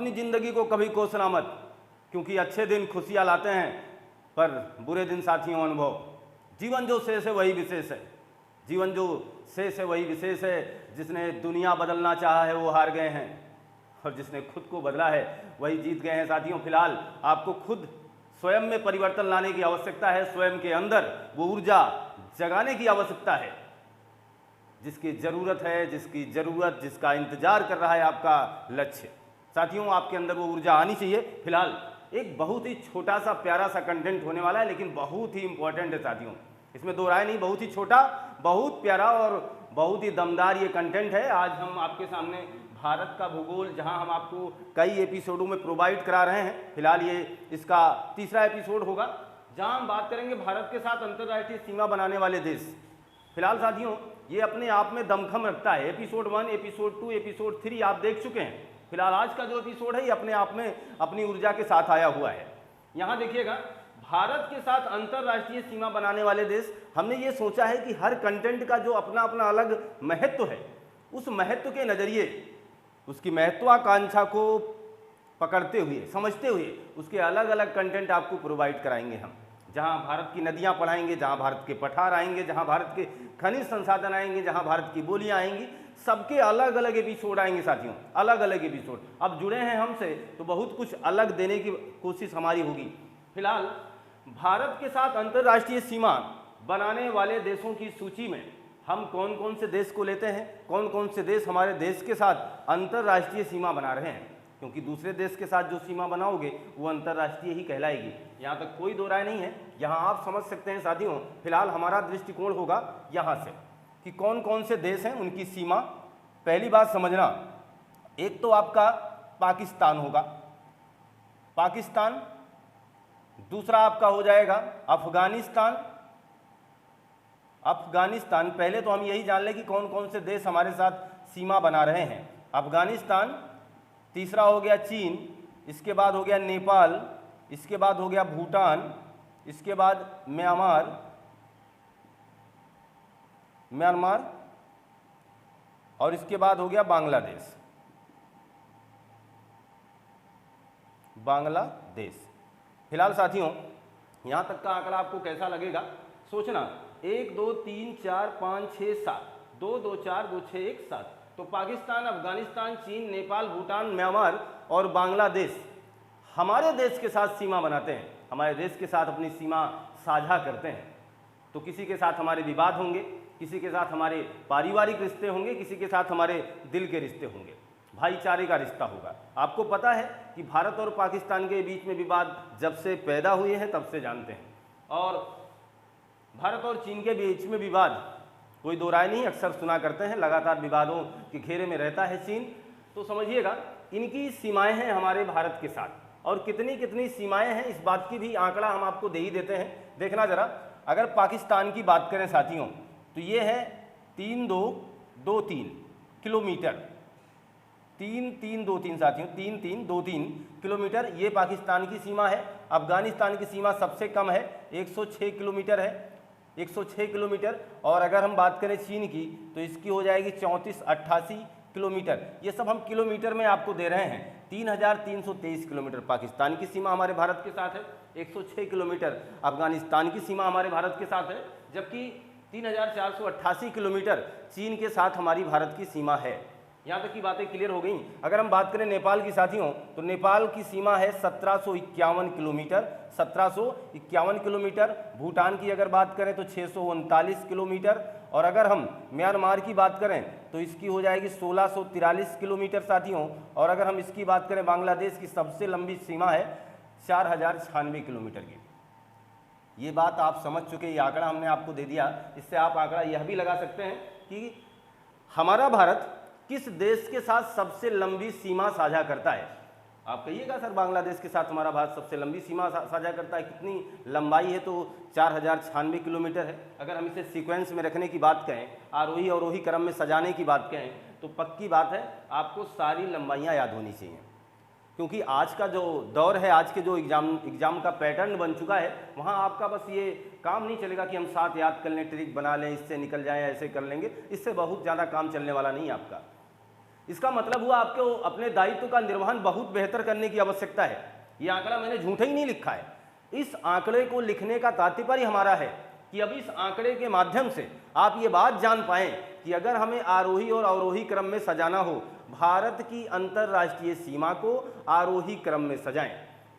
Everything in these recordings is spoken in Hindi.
अपनी ज़िंदगी को कभी कोसना मत, क्योंकि अच्छे दिन खुशियाँ लाते हैं पर बुरे दिन साथियों अनुभव। जीवन जो शेष है वही विशेष है, जीवन जो शेष है वही विशेष है। जिसने दुनिया बदलना चाहा है वो हार गए हैं, और जिसने खुद को बदला है वही जीत गए हैं साथियों। फिलहाल आपको खुद स्वयं में परिवर्तन लाने की आवश्यकता है, स्वयं के अंदर वो ऊर्जा जगाने की आवश्यकता है जिसकी ज़रूरत है, जिसकी ज़रूरत, जिसका इंतजार कर रहा है आपका लक्ष्य। साथियों आपके अंदर वो ऊर्जा आनी चाहिए। फिलहाल एक बहुत ही छोटा सा प्यारा सा कंटेंट होने वाला है, लेकिन बहुत ही इंपॉर्टेंट है साथियों, इसमें दो राय नहीं। बहुत ही छोटा, बहुत प्यारा और बहुत ही दमदार ये कंटेंट है। आज हम आपके सामने भारत का भूगोल, जहां हम आपको कई एपिसोडों में प्रोवाइड करा रहे हैं, फिलहाल ये इसका तीसरा एपिसोड होगा, जहां हम बात करेंगे भारत के साथ अंतर्राष्ट्रीय सीमा बनाने वाले देश। फिलहाल साथियों ये अपने आप में दमखम रखता है। एपिसोड 1, एपिसोड 2, एपिसोड 3 आप देख चुके हैं। फिलहाल आज का जो एपिसोड है ये अपने आप में अपनी ऊर्जा के साथ आया हुआ है। यहाँ देखिएगा, भारत के साथ अंतर्राष्ट्रीय सीमा बनाने वाले देश। हमने ये सोचा है कि हर कंटेंट का जो अपना अपना अलग महत्व है, उस महत्व के नज़रिए, उसकी महत्वाकांक्षा को पकड़ते हुए, समझते हुए उसके अलग अलग कंटेंट आपको प्रोवाइड कराएंगे हम। जहां भारत की नदियां पढ़ाएंगे, जहां भारत के पठार आएंगे, जहां भारत के खनिज संसाधन आएंगे, जहां भारत की बोलियां आएंगी, सबके अलग अलग एपिसोड आएंगे साथियों, अलग अलग एपिसोड। अब जुड़े हैं हमसे तो बहुत कुछ अलग देने की कोशिश हमारी होगी। फिलहाल भारत के साथ अंतर्राष्ट्रीय सीमा बनाने वाले देशों की सूची में हम कौन कौन से देश को लेते हैं, कौन कौन से देश हमारे देश के साथ अंतर्राष्ट्रीय सीमा बना रहे हैं, क्योंकि दूसरे देश के साथ जो सीमा बनाओगे वो अंतर्राष्ट्रीय ही कहलाएगी। यहाँ तक कोई दो राय नहीं है, यहाँ आप समझ सकते हैं साथियों। फिलहाल हमारा दृष्टिकोण होगा यहाँ से कि कौन कौन से देश हैं, उनकी सीमा। पहली बात समझना, एक तो आपका पाकिस्तान होगा, पाकिस्तान। दूसरा आपका हो जाएगा अफगानिस्तान, अफगानिस्तान। पहले तो हम यही जान लें कि कौन कौन से देश हमारे साथ सीमा बना रहे हैं। अफगानिस्तान, तीसरा हो गया चीन, इसके बाद हो गया नेपाल, इसके बाद हो गया भूटान, इसके बाद म्यांमार, और इसके बाद हो गया बांग्लादेश। बांग्लादेश। फिलहाल साथियों यहाँ तक का आंकड़ा आपको कैसा लगेगा सोचना। 1 2 3 4 5 6 7, 2 2 4 2 6 1 7। तो पाकिस्तान, अफगानिस्तान, चीन, नेपाल, भूटान, म्यांमार और बांग्लादेश हमारे देश के साथ सीमा बनाते हैं, हमारे देश के साथ अपनी सीमा साझा करते हैं। तो किसी के साथ हमारे विवाद होंगे, किसी के साथ हमारे पारिवारिक रिश्ते होंगे, किसी के साथ हमारे दिल के रिश्ते होंगे, भाईचारे का रिश्ता होगा। आपको पता है कि भारत और पाकिस्तान के बीच में विवाद जब से पैदा हुए हैं तब से जानते हैं, और भारत और चीन के बीच में विवाद कोई दो राय नहीं, अक्सर सुना करते हैं, लगातार विवादों के घेरे में रहता है चीन। तो समझिएगा इनकी सीमाएं हैं हमारे भारत के साथ, और कितनी कितनी सीमाएं हैं इस बात की भी आंकड़ा हम आपको दे ही देते हैं। देखना जरा, अगर पाकिस्तान की बात करें साथियों तो ये है 3223 किलोमीटर, 3323 साथियों, 3323 किलोमीटर ये पाकिस्तान की सीमा है। अफगानिस्तान की सीमा सबसे कम है, 106 किलोमीटर है, 106 किलोमीटर। और अगर हम बात करें चीन की तो इसकी हो जाएगी 3488 किलोमीटर। ये सब हम किलोमीटर में आपको दे रहे हैं। 3323 किलोमीटर पाकिस्तान की सीमा हमारे भारत के साथ है, 106 किलोमीटर अफगानिस्तान की सीमा हमारे भारत के साथ है, जबकि 3488 किलोमीटर चीन के साथ हमारी भारत की सीमा है। यहाँ तक की बातें क्लियर हो गई। अगर हम बात करें नेपाल की साथियों तो नेपाल की सीमा है 1751 किलोमीटर, 1751 किलोमीटर। भूटान की अगर बात करें तो 639 किलोमीटर, और अगर हम म्यांमार की बात करें तो इसकी हो जाएगी 1643 किलोमीटर साथियों। और अगर हम इसकी बात करें बांग्लादेश की सबसे लंबी सीमा है 4096 किलोमीटर की। ये बात आप समझ चुके, ये आंकड़ा हमने आपको दे दिया। इससे आप आंकड़ा यह भी लगा सकते हैं कि हमारा भारत किस देश के साथ सबसे लंबी सीमा साझा करता है। आप कहिएगा सर बांग्लादेश के साथ हमारा भारत सबसे लंबी सीमा साझा करता है, कितनी लंबाई है? तो 4096 किलोमीटर है। अगर हम इसे सीक्वेंस में रखने की बात कहें, आरोही अवरोही क्रम में सजाने की बात कहें, तो पक्की बात है आपको सारी लंबाइयाँ याद होनी चाहिए, क्योंकि आज का जो दौर है, आज के जो एग्ज़ाम का पैटर्न बन चुका है, वहाँ आपका बस ये काम नहीं चलेगा कि हम साथ याद कर लें, ट्रिक बना लें, इससे निकल जाएं, ऐसे कर लेंगे। इससे बहुत ज़्यादा काम चलने वाला नहीं आपका। इसका मतलब हुआ आपको अपने दायित्व का निर्वहन बहुत बेहतर करने की आवश्यकता है। ये आंकड़ा मैंने झूठा ही नहीं लिखा है। इस आंकड़े को लिखने का तात्पर्य हमारा है कि अब इस आंकड़े के माध्यम से आप ये बात जान पाएं कि अगर हमें आरोही और अवरोही क्रम में सजाना हो, भारत की अंतर्राष्ट्रीय सीमा को आरोही क्रम में सजाएं,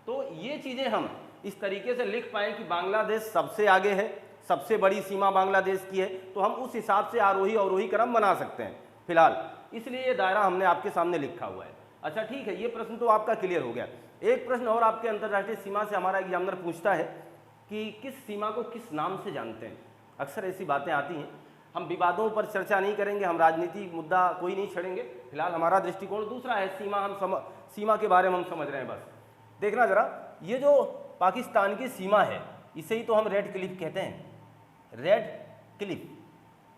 तो ये चीज़ें हम इस तरीके से लिख पाएं कि बांग्लादेश सबसे आगे है, सबसे बड़ी सीमा बांग्लादेश की है, तो हम उस हिसाब से आरोही अवरोही क्रम बना सकते हैं फिलहाल। इसलिए ये दायरा हमने आपके सामने लिखा हुआ है। अच्छा ठीक है, ये प्रश्न तो आपका क्लियर हो गया। एक प्रश्न और आपके अंतर्राष्ट्रीय सीमा से हमारा एग्जामिनर पूछता है कि किस सीमा को किस नाम से जानते हैं। अक्सर ऐसी बातें आती हैं। हम विवादों पर चर्चा नहीं करेंगे, हम राजनीतिक मुद्दा कोई नहीं छेड़ेंगे। फिलहाल हमारा दृष्टिकोण दूसरा है, सीमा के बारे में हम समझ रहे हैं। बस देखना जरा, ये जो पाकिस्तान की सीमा है इसे ही तो हम रेड क्लिफ कहते हैं। रेड क्लिफ,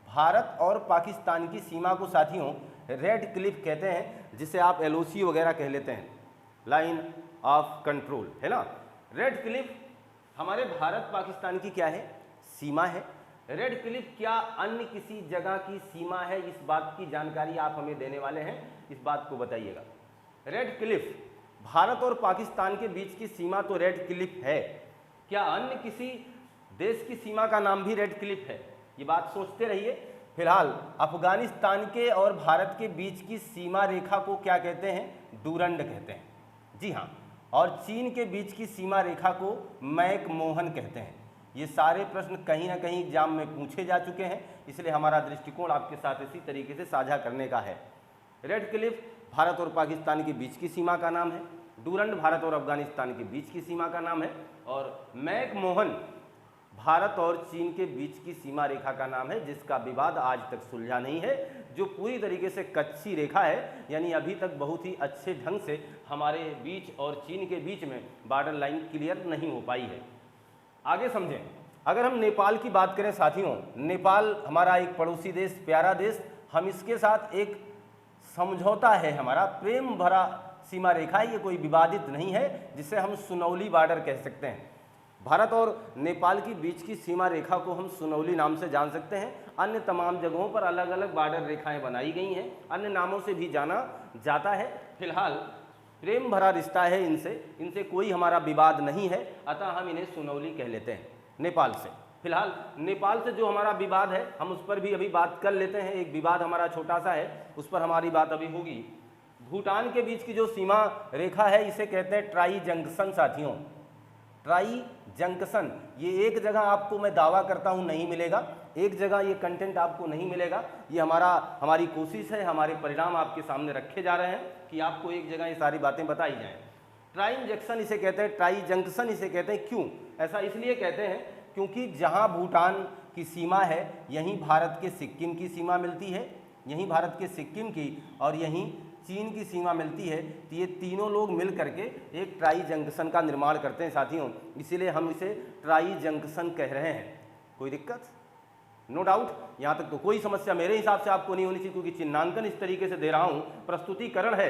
भारत और पाकिस्तान की सीमा को साथियों रेड क्लिफ कहते हैं, जिसे आप LOC वगैरह कह लेते हैं, लाइन ऑफ कंट्रोल, है ना। रेड क्लिफ हमारे भारत पाकिस्तान की क्या है, सीमा है। रेड क्लिफ क्या अन्य किसी जगह की सीमा है, इस बात की जानकारी आप हमें देने वाले हैं, इस बात को बताइएगा। रेड क्लिफ भारत और पाकिस्तान के बीच की सीमा तो रेड क्लिफ है, क्या अन्य किसी देश की सीमा का नाम भी रेड क्लिफ है, ये बात सोचते रहिए। फिलहाल अफगानिस्तान के और भारत के बीच की सीमा रेखा को क्या कहते हैं, डूरंड कहते हैं, जी हाँ। और चीन के बीच की सीमा रेखा को मैक मोहन कहते हैं। ये सारे प्रश्न कहीं ना कहीं एग्जाम में पूछे जा चुके हैं, इसलिए हमारा दृष्टिकोण आपके साथ इसी तरीके से साझा करने का है। रेड क्लिफ भारत और पाकिस्तान के बीच की सीमा का नाम है, डूरंड भारत और अफगानिस्तान के बीच की सीमा का नाम है, और मैक मोहन भारत और चीन के बीच की सीमा रेखा का नाम है, जिसका विवाद आज तक सुलझा नहीं है, जो पूरी तरीके से कच्ची रेखा है, यानी अभी तक बहुत ही अच्छे ढंग से हमारे बीच और चीन के बीच में बॉर्डर लाइन क्लियर नहीं हो पाई है। आगे समझें, अगर हम नेपाल की बात करें साथियों, नेपाल हमारा एक पड़ोसी देश, प्यारा देश, हम इसके साथ एक समझौता है, हमारा प्रेम भरा सीमा रेखा है, ये कोई विवादित नहीं है, जिसे हम सुनौली बॉर्डर कह सकते हैं। भारत और नेपाल की बीच की सीमा रेखा को हम सुनौली नाम से जान सकते हैं। अन्य तमाम जगहों पर अलग अलग बॉर्डर रेखाएं बनाई गई हैं, अन्य नामों से भी जाना जाता है। फिलहाल प्रेम भरा रिश्ता है इनसे कोई हमारा विवाद नहीं है, अतः हम इन्हें सुनौली कह लेते हैं नेपाल से। फिलहाल नेपाल से जो हमारा विवाद है हम उस पर भी अभी बात कर लेते हैं। एक विवाद हमारा छोटा सा है, उस पर हमारी बात अभी होगी। भूटान के बीच की जो सीमा रेखा है इसे कहते हैं ट्राई जंक्शन साथियों, ट्राई जंक्शन। ये एक जगह आपको मैं दावा करता हूँ नहीं मिलेगा, एक जगह ये कंटेंट आपको नहीं मिलेगा। ये हमारी कोशिश है, हमारे परिणाम आपके सामने रखे जा रहे हैं कि आपको एक जगह ये सारी बातें बताई जाएं। ट्राई जंक्शन इसे कहते हैं, ट्राई जंक्शन इसे कहते हैं। क्यों ऐसा इसलिए कहते हैं क्योंकि जहाँ भूटान की सीमा है यहीं भारत के सिक्किम की सीमा मिलती है, यहीं भारत के सिक्किम की और यहीं चीन की सीमा मिलती है। तो ये तीनों लोग मिल करके एक ट्राई जंक्शन का निर्माण करते हैं साथियों, इसीलिए हम इसे ट्राई जंक्शन कह रहे हैं। कोई दिक्कत? नो डाउट, यहाँ तक तो कोई समस्या मेरे हिसाब से आपको नहीं होनी चाहिए, क्योंकि चिन्हांकन इस तरीके से दे रहा हूँ, प्रस्तुतिकरण है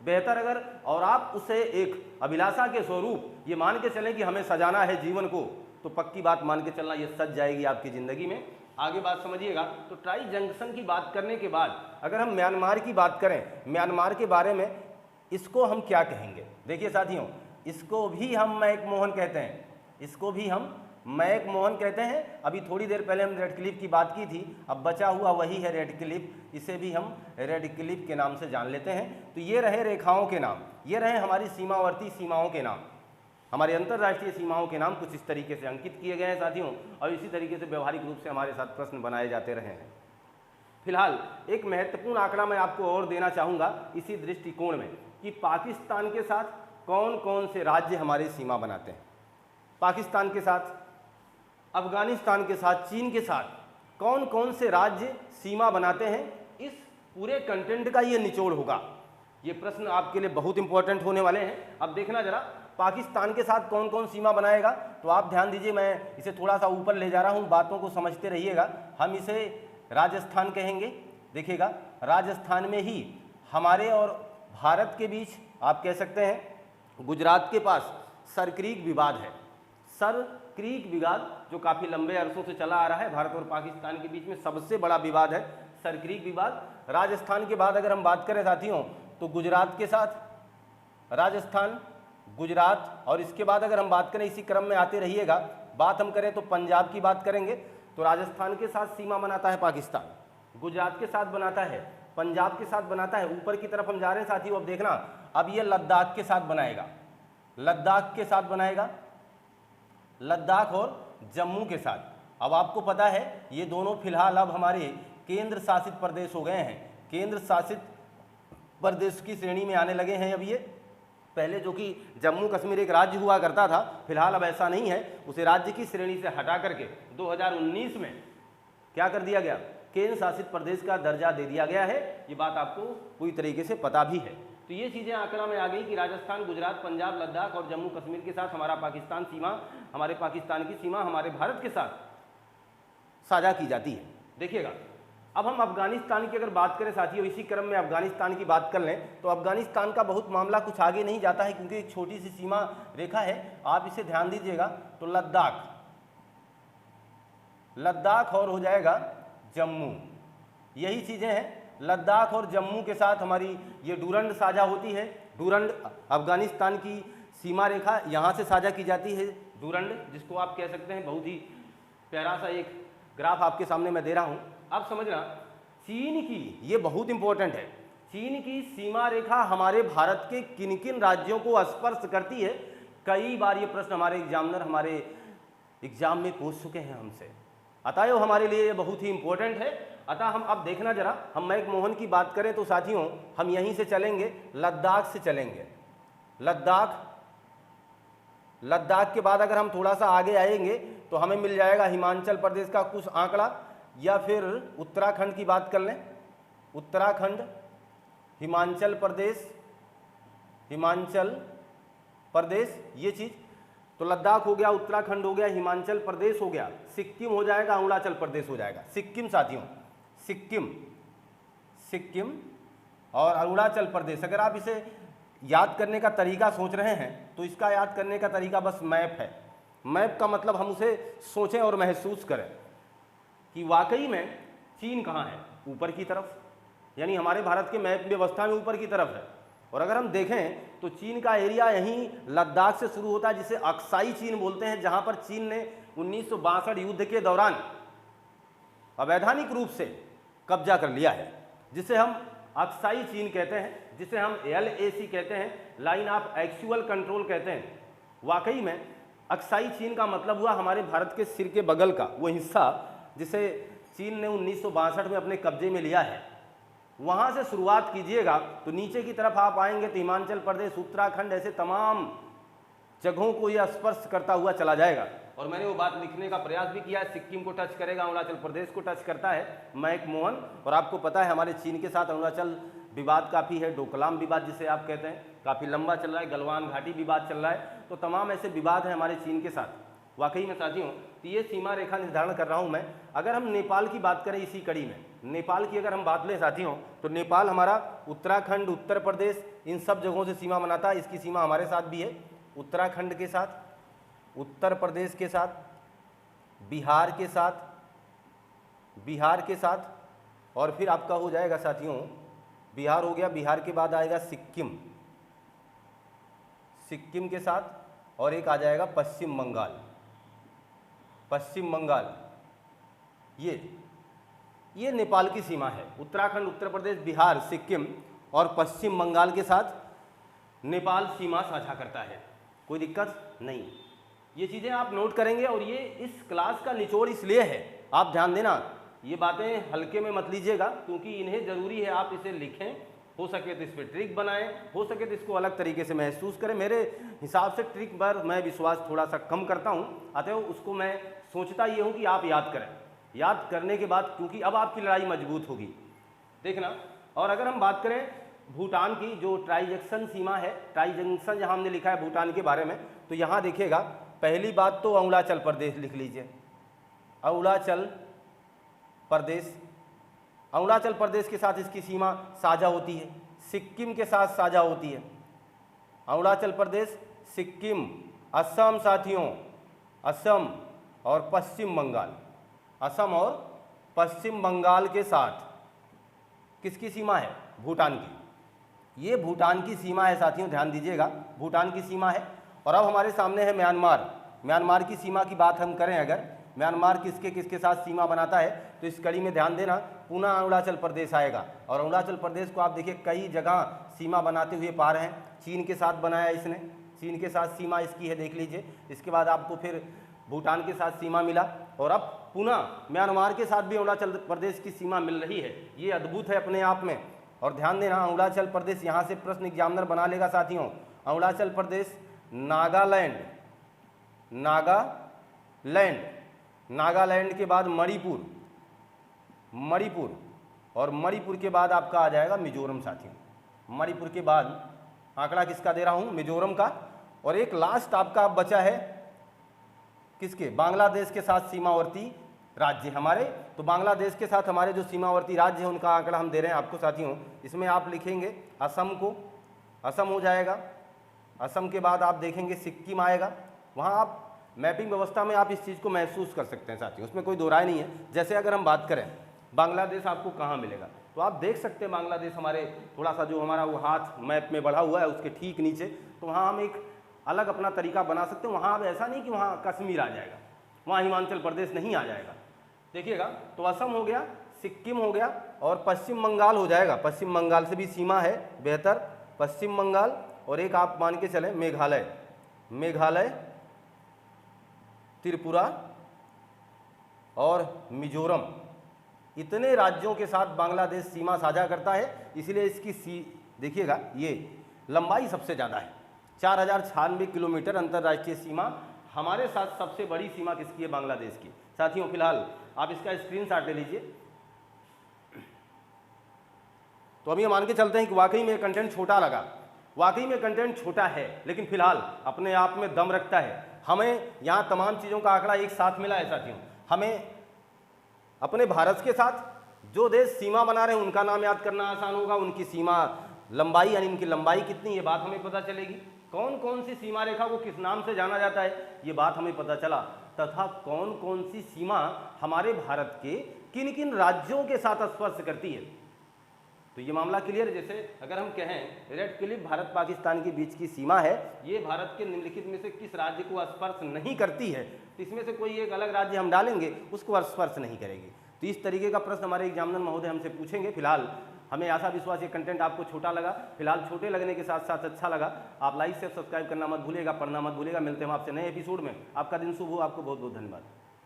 बेहतर अगर, और आप उसे एक अभिलाषा के स्वरूप ये मान के चलें कि हमें सजाना है जीवन को, तो पक्की बात मान के चलना ये सज जाएगी आपकी ज़िंदगी में। आगे बात समझिएगा। तो ट्राई जंक्शन की बात करने के बाद अगर हम म्यांमार की बात करें, म्यांमार के बारे में इसको हम क्या कहेंगे? देखिए साथियों, इसको भी हम मैक मोहन कहते हैं, इसको भी हम मैक मोहन कहते हैं। अभी थोड़ी देर पहले हम रेड क्लिफ की बात की थी, अब बचा हुआ वही है रेड क्लिफ, इसे भी हम रेड क्लिफ के नाम से जान लेते हैं। तो ये रहे रेखाओं के नाम, ये रहे हमारी सीमावर्ती सीमाओं के नाम, हमारे अंतर्राष्ट्रीय सीमाओं के नाम कुछ इस तरीके से अंकित किए गए हैं साथियों, और इसी तरीके से व्यवहारिक रूप से हमारे साथ प्रश्न बनाए जाते रहे हैं। फिलहाल एक महत्वपूर्ण आंकड़ा मैं आपको और देना चाहूँगा इसी दृष्टिकोण में कि पाकिस्तान के साथ कौन कौन से राज्य हमारी सीमा बनाते हैं। पाकिस्तान के साथ, अफगानिस्तान के साथ, चीन के साथ कौन कौन से राज्य सीमा बनाते हैं, इस पूरे कंटेंट का ये निचोड़ होगा। ये प्रश्न आपके लिए बहुत इंपॉर्टेंट होने वाले हैं। अब देखना जरा, पाकिस्तान के साथ कौन कौन सीमा बनाएगा, तो आप ध्यान दीजिए, मैं इसे थोड़ा सा ऊपर ले जा रहा हूँ, बातों को समझते रहिएगा। हम इसे राजस्थान कहेंगे। देखिएगा, राजस्थान में ही हमारे और भारत के बीच आप कह सकते हैं गुजरात के पास सर क्रीक विवाद है। सर क्रीक विवाद जो काफ़ी लंबे अरसों से चला आ रहा है, भारत और पाकिस्तान के बीच में सबसे बड़ा विवाद है सरक्रीक विवाद। राजस्थान के बाद अगर हम बात करें साथियों तो गुजरात के साथ, राजस्थान, गुजरात, और इसके बाद अगर हम बात करें, इसी क्रम में आते रहिएगा, बात हम करें तो पंजाब की बात करेंगे तो राजस्थान के साथ सीमा बनाता है पाकिस्तान, गुजरात के साथ बनाता है, पंजाब के साथ बनाता है। ऊपर की तरफ हम जा रहे हैं साथियों, अब देखना, अब ये लद्दाख के साथ बनाएगा, लद्दाख के साथ बनाएगा, लद्दाख और जम्मू के साथ। अब आपको पता है ये दोनों फिलहाल अब हमारे केंद्र शासित प्रदेश हो गए हैं, केंद्र शासित प्रदेश की श्रेणी में आने लगे हैं अब ये। पहले जो कि जम्मू कश्मीर एक राज्य हुआ करता था, फिलहाल अब ऐसा नहीं है, उसे राज्य की श्रेणी से हटा करके 2019 में क्या कर दिया गया, केंद्र शासित प्रदेश का दर्जा दे दिया गया है। ये बात आपको पूरी तरीके से पता भी है। तो ये चीज़ें आंकड़ा में आ गई कि राजस्थान, गुजरात, पंजाब, लद्दाख और जम्मू कश्मीर के साथ हमारा पाकिस्तान सीमा, हमारे पाकिस्तान की सीमा हमारे भारत के साथ साझा की जाती है। देखिएगा, अब हम अफगानिस्तान की अगर बात करें साथियों, इसी क्रम में अफगानिस्तान की बात कर लें तो अफगानिस्तान का बहुत मामला कुछ आगे नहीं जाता है क्योंकि एक छोटी सी सीमा रेखा है, आप इसे ध्यान दीजिएगा। तो लद्दाख, लद्दाख और हो जाएगा जम्मू, यही चीज़ें हैं। लद्दाख और जम्मू के साथ हमारी ये डूरंड साझा होती है। डूरंड अफगानिस्तान की सीमा रेखा यहाँ से साझा की जाती है, डूरंड, जिसको आप कह सकते हैं, बहुत ही प्यारा सा एक ग्राफ आपके सामने मैं दे रहा हूँ। आप समझना, चीन की, ये बहुत इंपॉर्टेंट है, चीन की सीमा रेखा हमारे भारत के किन किन राज्यों को स्पर्श करती है। कई बार ये प्रश्न हमारे एग्जामिनर हमारे एग्जाम में पूछ चुके हैं हमसे, अतएव हमारे लिए ये बहुत ही इंपॉर्टेंट है। अतः हम अब देखना जरा, हम मैकमोहन की बात करें तो साथियों हम यहीं से चलेंगे, लद्दाख से चलेंगे। लद्दाख, लद्दाख के बाद अगर हम थोड़ा सा आगे आएंगे तो हमें मिल जाएगा हिमाचल प्रदेश का कुछ आंकड़ा, या फिर उत्तराखंड की बात कर लें, उत्तराखंड, हिमाचल प्रदेश, हिमाचल प्रदेश, ये चीज़। तो लद्दाख हो गया, उत्तराखंड हो गया, हिमाचल प्रदेश हो गया, सिक्किम हो जाएगा, अरुणाचल प्रदेश हो जाएगा। सिक्किम साथियों, सिक्किम, सिक्किम और अरुणाचल प्रदेश। अगर आप इसे याद करने का तरीका सोच रहे हैं तो इसका याद करने का तरीका बस मैप है। मैप का मतलब हम उसे सोचें और महसूस करें कि वाकई में चीन कहाँ है, ऊपर की तरफ, यानी हमारे भारत के मैप व्यवस्था में ऊपर की तरफ है। और अगर हम देखें तो चीन का एरिया यहीं लद्दाख से शुरू होता है, जिसे अक्साई चीन बोलते हैं, जहां पर चीन ने 1962 युद्ध के दौरान अवैधानिक रूप से कब्जा कर लिया है, जिसे हम अक्साई चीन कहते हैं, जिसे हम LAC कहते हैं, लाइन ऑफ एक्चुअल कंट्रोल कहते हैं। वाकई में अक्साई चीन का मतलब हुआ हमारे भारत के सिर के बगल का वो हिस्सा जिसे चीन ने 1962 में अपने कब्जे में लिया है। वहाँ से शुरुआत कीजिएगा तो नीचे की तरफ आप आएंगे तो हिमाचल प्रदेश, उत्तराखंड, ऐसे तमाम जगहों को यह स्पर्श करता हुआ चला जाएगा। और मैंने वो बात लिखने का प्रयास भी किया है, सिक्किम को टच करेगा, अरुणाचल प्रदेश को टच करता है मैकमोहन। और आपको पता है हमारे चीन के साथ अरुणाचल विवाद काफ़ी है, डोकलाम विवाद जिसे आप कहते हैं, काफ़ी लंबा चल रहा है, गलवान घाटी विवाद चल रहा है। तो तमाम ऐसे विवाद हैं हमारे चीन के साथ। वाकई में साथियों, तो ये सीमा रेखा निर्धारण कर रहा हूँ मैं। अगर हम नेपाल की बात करें इसी कड़ी में, नेपाल की अगर हम बात लें साथियों, तो नेपाल हमारा उत्तराखंड, उत्तर प्रदेश, इन सब जगहों से सीमा बनाता है। इसकी सीमा हमारे साथ भी है, उत्तराखंड के साथ, उत्तर प्रदेश के साथ, बिहार के साथ, बिहार के साथ, और फिर आपका हो जाएगा साथियों, बिहार हो गया, बिहार के बाद आएगा सिक्किम, सिक्किम के साथ, और एक आ जाएगा पश्चिम बंगाल, पश्चिम बंगाल। ये नेपाल की सीमा है। उत्तराखंड, उत्तर प्रदेश, बिहार, सिक्किम और पश्चिम बंगाल के साथ नेपाल सीमा साझा करता है। कोई दिक्कत नहीं, ये चीज़ें आप नोट करेंगे। और ये इस क्लास का निचोड़ इसलिए है, आप ध्यान देना, ये बातें हल्के में मत लीजिएगा, क्योंकि इन्हें ज़रूरी है आप इसे लिखें, हो सके तो इस पर ट्रिक बनाएं, हो सके तो इसको अलग तरीके से महसूस करें। मेरे हिसाब से ट्रिक पर मैं विश्वास थोड़ा सा कम करता हूँ, अतः उसको मैं सोचता ये हूँ कि आप याद करें। याद करने के बाद, क्योंकि अब आपकी लड़ाई मजबूत होगी, देखना। और अगर हम बात करें भूटान की, जो ट्राई जंक्शन सीमा है, ट्राई जंक्शन जहाँ हमने लिखा है भूटान के बारे में, तो यहाँ देखिएगा, पहली बात तो अरुणाचल प्रदेश लिख लीजिए, अरुणाचल प्रदेश। अरुणाचल प्रदेश के साथ इसकी सीमा साझा होती है, सिक्किम के साथ साझा होती है, अरुणाचल प्रदेश, सिक्किम, असम साथियों, असम और पश्चिम बंगाल, असम और पश्चिम बंगाल के साथ किसकी सीमा है? भूटान की। ये भूटान की सीमा है साथियों, ध्यान दीजिएगा, भूटान की सीमा है। और अब हमारे सामने है म्यांमार। म्यांमार की सीमा की बात हम करें अगर, म्यांमार किसके किसके साथ सीमा बनाता है, तो इस कड़ी में ध्यान देना, पुनः अरुणाचल प्रदेश आएगा। और अरुणाचल प्रदेश को आप देखिए कई जगह सीमा बनाते हुए पा रहे हैं। चीन के साथ बनाया इसने, चीन के साथ सीमा इसकी है, देख लीजिए। इसके बाद आपको फिर भूटान के साथ सीमा मिला, और अब पुनः म्यांमार के साथ भी अरुणाचल प्रदेश की सीमा मिल रही है। ये अद्भुत है अपने आप में। और ध्यान देना, अरुणाचल प्रदेश, यहाँ से प्रश्न एग्जामिनर बना लेगा साथियों, अरुणाचल प्रदेश, नागालैंड, नागालैंड के बाद मणिपुर, और मणिपुर के बाद आपका आ जाएगा मिजोरम साथियों। मणिपुर के बाद आंकड़ा किसका दे रहा हूं? मिजोरम का। और एक लास्ट आपका बचा है किसके? बांग्लादेश के साथ सीमावर्ती राज्य हमारे। तो बांग्लादेश के साथ हमारे जो सीमावर्ती राज्य हैं उनका आंकड़ा हम दे रहे हैं आपको साथियों। इसमें आप लिखेंगे असम को, असम हो जाएगा। असम के बाद आप देखेंगे सिक्किम आएगा। वहाँ आप मैपिंग व्यवस्था में आप इस चीज़ को महसूस कर सकते हैं साथियों, उसमें कोई दो राय नहीं है। जैसे अगर हम बात करें बांग्लादेश आपको कहाँ मिलेगा, तो आप देख सकते हैं बांग्लादेश हमारे थोड़ा सा जो हमारा वो हाथ मैप में बढ़ा हुआ है उसके ठीक नीचे, तो वहाँ हम एक अलग अपना तरीका बना सकते हैं। वहाँ अब ऐसा नहीं कि वहाँ कश्मीर आ जाएगा, वहाँ हिमाचल प्रदेश नहीं आ जाएगा, देखिएगा। तो असम हो गया, सिक्किम हो गया, और पश्चिम बंगाल हो जाएगा। पश्चिम बंगाल से भी सीमा है बेहतर, पश्चिम बंगाल। और एक आप मान के चलें मेघालय, त्रिपुरा और मिजोरम, इतने राज्यों के साथ बांग्लादेश सीमा साझा करता है। इसलिए इसकी देखिएगा ये लंबाई सबसे ज़्यादा है, 4096 किलोमीटर अंतर्राष्ट्रीय सीमा। हमारे साथ सबसे बड़ी सीमा किसकी है? बांग्लादेश की। साथियों फिलहाल आप इसका स्क्रीनशॉट ले लीजिए। तो अभी हम मान के चलते हैं कि वाकई में कंटेंट छोटा लगा, वाकई में कंटेंट छोटा है, लेकिन फिलहाल अपने आप में दम रखता है। हमें यहाँ तमाम चीज़ों का आंकड़ा एक साथ मिला है साथियों। हमें अपने भारत के साथ जो देश सीमा बना रहे हैं उनका नाम याद करना आसान होगा, उनकी सीमा लंबाई यानी उनकी लंबाई कितनी, ये बात हमें पता चलेगी। कौन कौन सी सीमा रेखा को किस नाम से जाना जाता है ये बात हमें पता चला, तथा कौन कौन सी सीमा हमारे भारत के किन किन राज्यों के साथ स्पर्श करती है। तो ये मामला क्लियर है। जैसे अगर हम कहें रेड क्लिफ भारत पाकिस्तान के बीच की सीमा है, ये भारत के निम्नलिखित में से किस राज्य को स्पर्श नहीं करती है, तो इसमें से कोई एक अलग राज्य हम डालेंगे, उसको स्पर्श नहीं करेगी। तो इस तरीके का प्रश्न हमारे एग्जामिनर महोदय हमसे पूछेंगे। फिलहाल हमें आशा विश्वास ये कंटेंट आपको छोटा लगा, फिलहाल छोटे लगने के साथ साथ अच्छा लगा। आप लाइक से सब्सक्राइब करना मत भूलिएगा, पढ़ना मत भूलिएगा। मिलते हैं आपसे नए एपिसोड में। आपका दिन शुभ हो, आपको बहुत बहुत धन्यवाद।